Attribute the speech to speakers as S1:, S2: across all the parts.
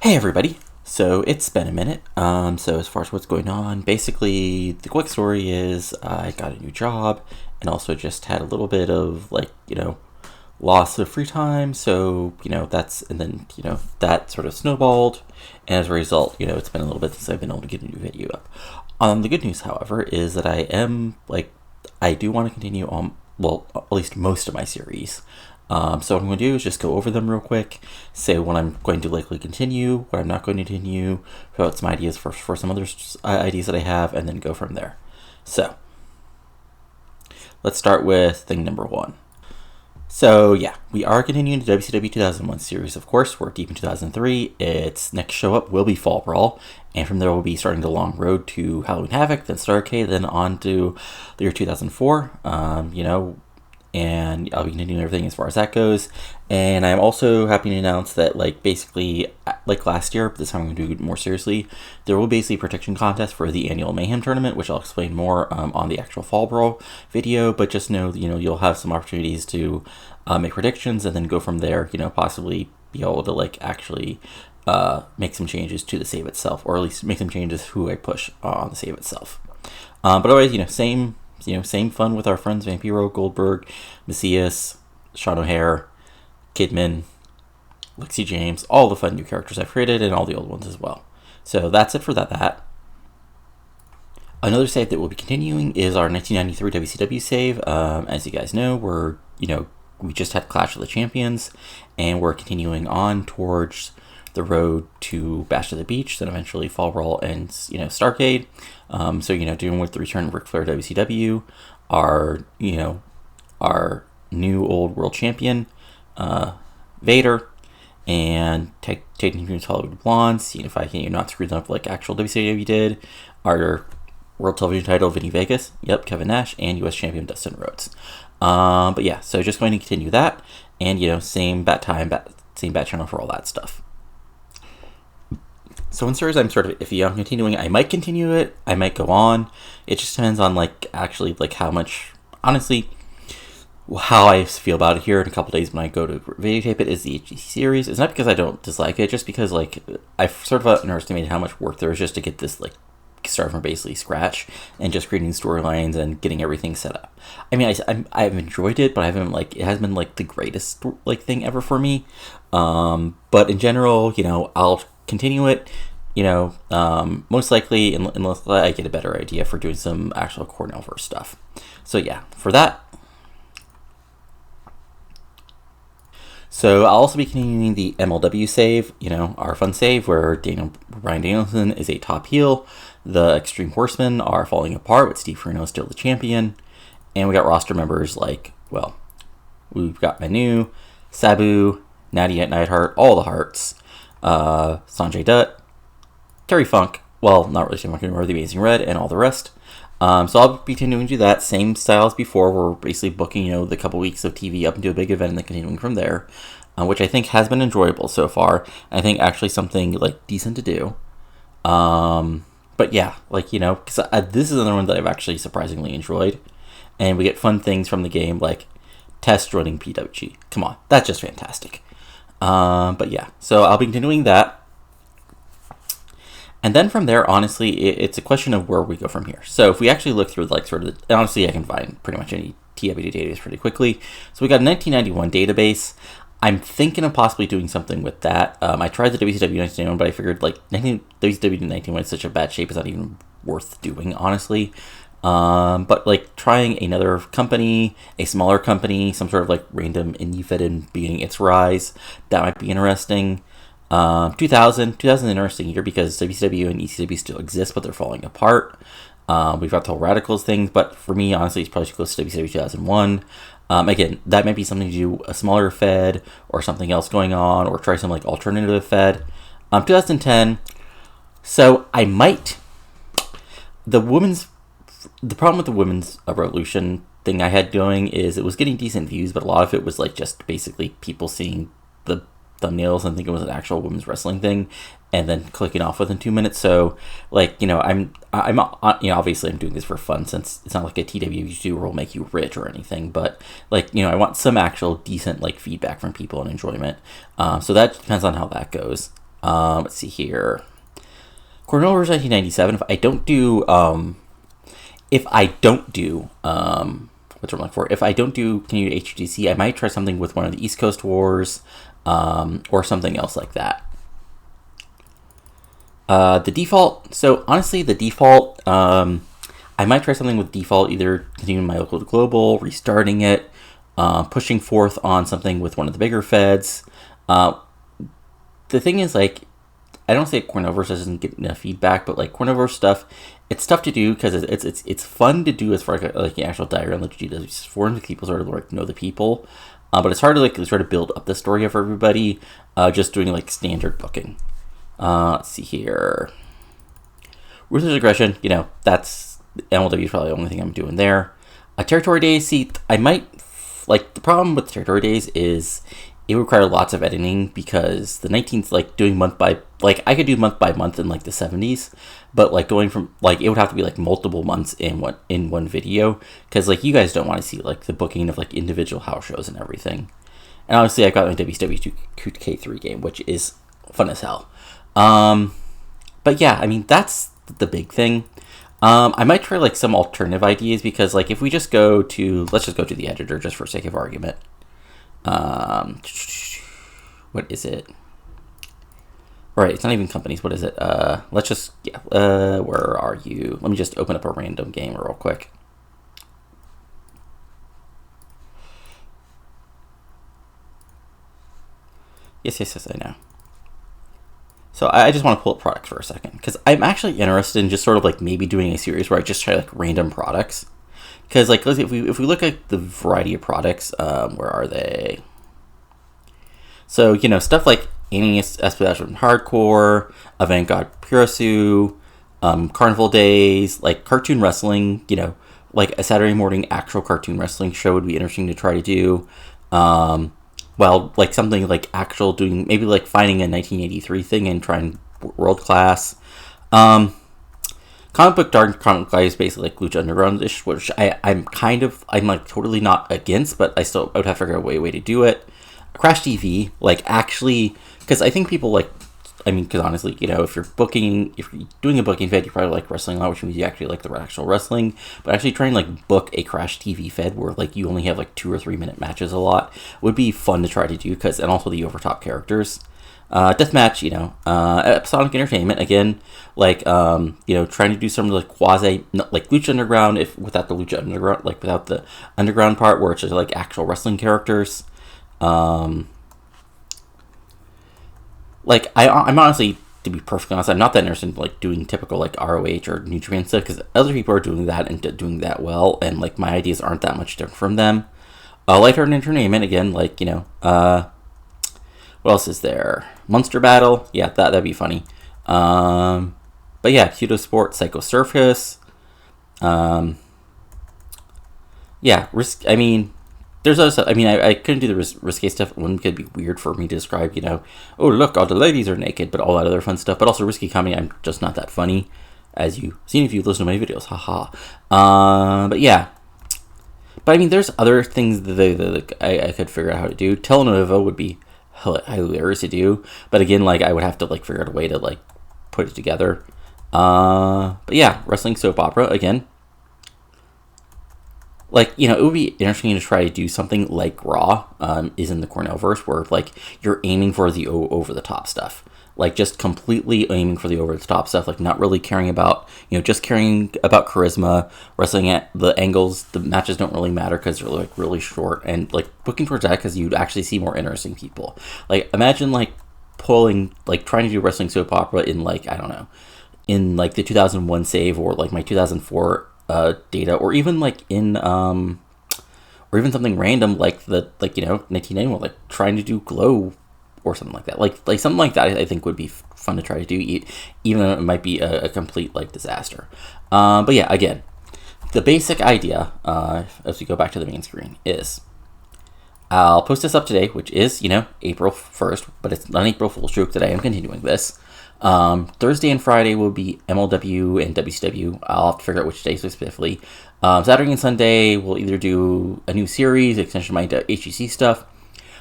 S1: Hey everybody! So it's been a minute. So as far as what's going on, basically the quick story is I got a new job and also just had a little bit of loss of free time. So that sort of snowballed, and as a result, it's been a little bit since I've been able to get a new video up. The good news, however, is that I do want to continue on, well, at least most of my series. So what I'm going to do is just go over them real quick, say what I'm going to likely continue, what I'm not going to continue, throw out some ideas for some other ideas that I have, and then go from there. So, let's start with thing number one. So yeah, we are continuing the WCW 2001 series, of course. We're deep in 2003. Its next show up will be Fall Brawl, and from there we'll be starting the long road to Halloween Havoc, then Starrcade, then on to the year 2004. And I'll be continuing everything as far as that goes. And I'm also happy to announce that, basically, like last year, this time I'm going to do it more seriously, there will be a prediction contest for the annual Mayhem tournament, which I'll explain more on the actual Fall Brawl video, but just know, you'll have some opportunities to make predictions and then go from there, possibly be able to, actually make some changes to the save itself, or at least make some changes to who I push on the save itself. But otherwise, same fun with our friends Vampiro, Goldberg, Macias, Sean O'Hare, Kidman, Lexi James, all the fun new characters I've created, and all the old ones as well. So that's it for that. Another save that we'll be continuing is our 1993 WCW save. As you guys know, we just had Clash of the Champions, and we're continuing on towards the road to Bash to the Beach, then eventually Fall Brawl and Starrcade. Doing with the return of Ric Flair WCW, our new old world champion, Vader, and taking Dreams Hollywood Blondes, seeing if I can not screw them up like actual WCW did. Our world television title, Vinny Vegas, Kevin Nash, and U.S. champion Dustin Rhodes. But yeah, so just going to continue that, and same bat time, same bat channel for all that stuff. So in series, I'm sort of iffy on continuing. I might continue it. I might go on. It just depends on how much, honestly, how I feel about it here in a couple days when I go to videotape it is the HGC series. It's not because I don't dislike it, just because I've sort of underestimated how much work there is just to get this start from basically scratch and just creating storylines and getting everything set up. I mean, I've enjoyed it, but I haven't it hasn't been the greatest thing ever for me. But in general, I'll continue it, most likely unless I get a better idea for doing some actual Cornellverse stuff. So yeah, for that. So I'll also be continuing the MLW Save, our fun save where Bryan Danielson is a top heel. The Extreme Horsemen are falling apart with Steve Corino still the champion. And we got roster members we've got Manu, Sabu, Nadia Neidhart, all the Hearts, Sanjay Dutt, Terry Funk, well, not really Terry Funk anymore, the Amazing Red, and all the rest. So I'll be continuing to do that, same style as before. We're basically booking, the couple weeks of TV up into a big event and then continuing from there, which I think has been enjoyable so far. I think actually something, decent to do. But yeah, because this is another one that I've actually surprisingly enjoyed. And we get fun things from the game, like Test running PWG. Come on, that's just fantastic. But yeah, so I'll be continuing that. And then from there, honestly, it's a question of where we go from here. So if we actually look through honestly, I can find pretty much any TEW database pretty quickly. So we got a 1991 database. I'm thinking of possibly doing something with that. I tried the WCW 1991, but I figured WCW 1991 is such a bad shape, it's not even worth doing, honestly. But trying another company, a smaller company, some sort of random indie fed in beginning its rise, that might be interesting. 2000 is an interesting year because WCW and ECW still exist, but they're falling apart. We've got the whole Radicals thing, but for me, honestly, it's probably too close to WCW 2001. Again, that might be something to do, a smaller fed or something else going on, or try some alternative fed. 2010. So I might. The problem with the women's revolution thing I had going is it was getting decent views, but a lot of it was just basically people seeing the thumbnails and think it was an actual women's wrestling thing, and then clicking off within 2 minutes. So I'm obviously I'm doing this for fun, since it's not like a TEW will make you rich or anything, but I want some actual decent feedback from people and enjoyment. So that depends on how that goes. Let's see here. Cornell versus 1997. If I don't do continued HGC, I might try something with one of the East Coast Wars, or something else like that. The default. So honestly, the default. I might try something with default, either continuing my local to global, restarting it, pushing forth on something with one of the bigger feds. The thing is, like, I don't say Cornoverse doesn't get enough feedback, but like Cornoverse stuff, it's tough to do because it's fun to do as far as like the actual diagram that you do forums. People sort of like know the people, but it's hard to like sort of build up the story of everybody. Just doing like standard booking. Let's see here. Ruthless Aggression, that's MLW is probably the only thing I'm doing there. Territory Days, see, I might like the problem with Territory Days is it would require lots of editing because the 19th, like doing month by, like I could do month by month in like the 70s, but like going from like it would have to be like multiple months in one video because like you guys don't want to see like the booking of like individual house shows and everything. And obviously I got my WCW 2K3 game, which is fun as hell. But yeah, I mean that's the big thing. I might try like some alternative ideas because like if we let's just go to the editor just for sake of argument. What is it? Right, it's not even companies. What is it? Let's just, where are you? Let me just open up a random game real quick. Yes, I know. So I just want to pull up products for a second because I'm actually interested in just sort of like maybe doing a series where I just try like random products. Because like if we look at the variety of products, where are they? So stuff like Espionage from Hardcore, Avant-Garde Purasu, Carnival Days, like cartoon wrestling. Like a Saturday morning actual cartoon wrestling show would be interesting to try to do. Well, like something like actual doing maybe like finding a 1983 thing and trying world class. Comic book Dark Comic Guy is basically like Lucha Underground-ish, which I'm like totally not against, but I would have to figure out a way to do it. Crash TV, like actually, because I think people like, because honestly, if you're doing a booking fed, you probably like wrestling a lot, which means you actually like the actual wrestling, but actually trying to like book a Crash TV fed where like you only have like 2 or 3 minute matches a lot would be fun to try to do, and also the overtop characters. Deathmatch, Episodic Entertainment, again, like, trying to do some like quasi, like Lucha Underground, without the Lucha Underground, like without the underground part where it's just like actual wrestling characters. Like, I'm honestly, to be perfectly honest, I'm not that interested in like doing typical like ROH or New Japan stuff because other people are doing that and doing that well, and like my ideas aren't that much different from them. Lighthearted Entertainment, again, like, what else is there? Monster Battle. Yeah, that'd be funny. But yeah, Kudo Sport, Psycho Circus. Yeah, there's other stuff. I couldn't do the risque stuff. One could be weird for me to describe, oh, look, all the ladies are naked, but all that other fun stuff. But also risky comedy, I'm just not that funny, as you've seen if you listen to my videos. Haha. But yeah. But there's other things that I could figure out how to do. Telenova would be hilarious to do, but again, like I would have to like figure out a way to like put it together. But yeah, wrestling soap opera again. Like, it would be interesting to try to do something like Raw is in the Cornellverse, where like you're aiming for the over the top stuff, like just completely aiming for the over the top stuff, like not really caring about just caring about charisma. Wrestling at the angles, the matches don't really matter because they're like really short, and like looking towards that because you'd actually see more interesting people. Like imagine like trying to do wrestling soap opera in like, I don't know, in like the 2001 Save or like my 2004 data, or even like in or even something random like 1991, like trying to do Glow or something like that. Like something like that I think would be fun to try to do, even though it might be a complete like disaster. But yeah, again, the basic idea, as we go back to the main screen, is I'll post this up today, which is April 1st, but it's not April Fool's joke that I am continuing this. Thursday and Friday will be MLW and WCW. I'll have to figure out which days specifically. Saturday and Sunday we'll either do a new series, extension of my HGC stuff.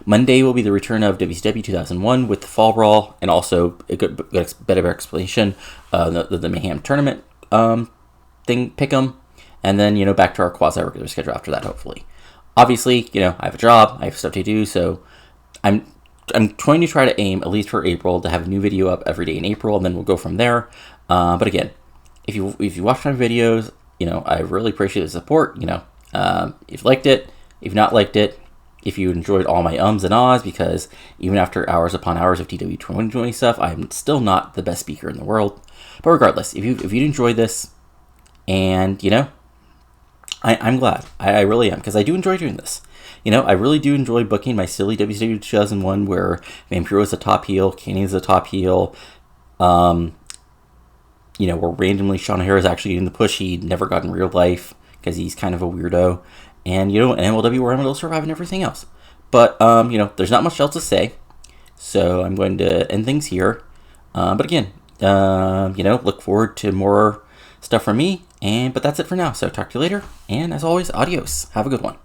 S1: Monday will be the return of WCW 2001 with the Fall Brawl, and also a good better explanation of the Mayhem tournament thing, pick'em, and then, you know, back to our quasi-regular schedule after that, hopefully. Obviously, you know, I have a job, I have stuff to do, so I'm trying to try to aim, at least for April, to have a new video up every day in April, and then we'll go from there. But again, if you watch my videos, you know, I really appreciate the support. You know, if you liked it, if you've not liked it, if you enjoyed all my ums and ahs, because even after hours upon hours of TEW 2020 stuff, I'm still not the best speaker in the world. But regardless, if you enjoyed this, and, you know, I'm glad. I really am, because I do enjoy doing this. You know, I really do enjoy booking my silly WCW 2001 where Vampiro is the top heel, Kenny is the top heel. You know, where randomly Sean O'Haire is actually getting the push he never got in real life because he's kind of a weirdo. And, you know, an MLW where MLW survive and everything else. But, you know, there's not much else to say. So I'm going to end things here. But again, you know, look forward to more stuff from me. But that's it for now. So talk to you later. And as always, adios. Have a good one.